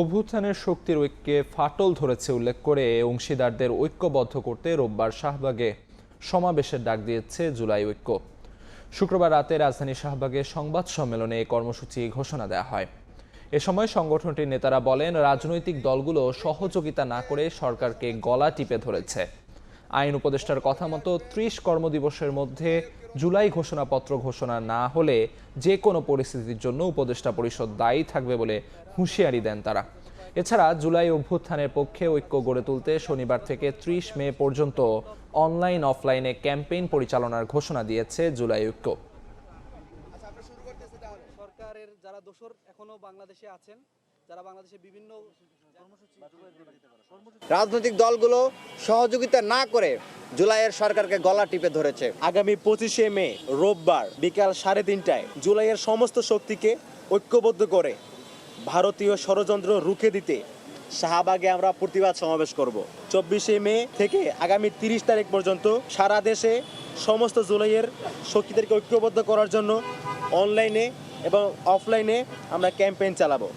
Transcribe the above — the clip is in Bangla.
অভ্যুত্থানের শক্তির ঐক্যে ফাটল ধরেছে উল্লেখ করে অংশীদারদের ঐক্যবদ্ধ করতে রোববার শাহবাগে সমাবেশের ডাক দিয়েছে জুলাই ঐক্য। শুক্রবার রাতে রাজধানী শাহবাগে সংবাদ সম্মেলনে এই কর্মসূচি ঘোষণা দেওয়া হয়। এ সময় সংগঠনটির নেতারা বলেন, রাজনৈতিক দলগুলো সহযোগিতা না করে সরকারকে গলা টিপে ধরেছে। আইন উপদেষ্টার কথা মতো ৩০ কর্মদিবসের মধ্যে জুলাই ঘোষণাপত্র ঘোষণা না হলে যে কোনো পরিস্থিতির জন্য উপদেষ্টা পরিষদ দায়ী থাকবে বলে হুঁশিয়ারি দেন তারা। এছাড়া জুলাই অভ্যুত্থানের পক্ষে ঐক্য গড়ে তুলতে শনিবার থেকে ৩০ মে পর্যন্ত অনলাইন অফলাইনে ক্যাম্পেইন পরিচালনার ঘোষণা দিয়েছে জুলাই ঐক্য। সরকারের যারা দোসর এখনো বাংলাদেশে আছেন, যারা বাংলাদেশে বিভিন্ন রাজনৈতিক দলগুলো সহযোগিতা না করে জুলাইয়ের সরকারকে গলা টিপে ধরেছে। আগামী 25শে মে রোববার বিকাল 3:30টায় জুলাইয়ের সমস্ত শক্তিকে ঐক্যবদ্ধ করে ভারতীয় ষড়যন্ত্র রুখে দিতে শাহবাগে আমরা প্রতিবাদ সমাবেশ করব। 24শে মে থেকে আগামী 30 তারিখ পর্যন্ত সারা দেশে সমস্ত জুলাইয়ের শক্তিদেরকে ঐক্যবদ্ধ করার জন্য অনলাইনে এবং অফলাইনে আমরা ক্যাম্পেইন চালাবো।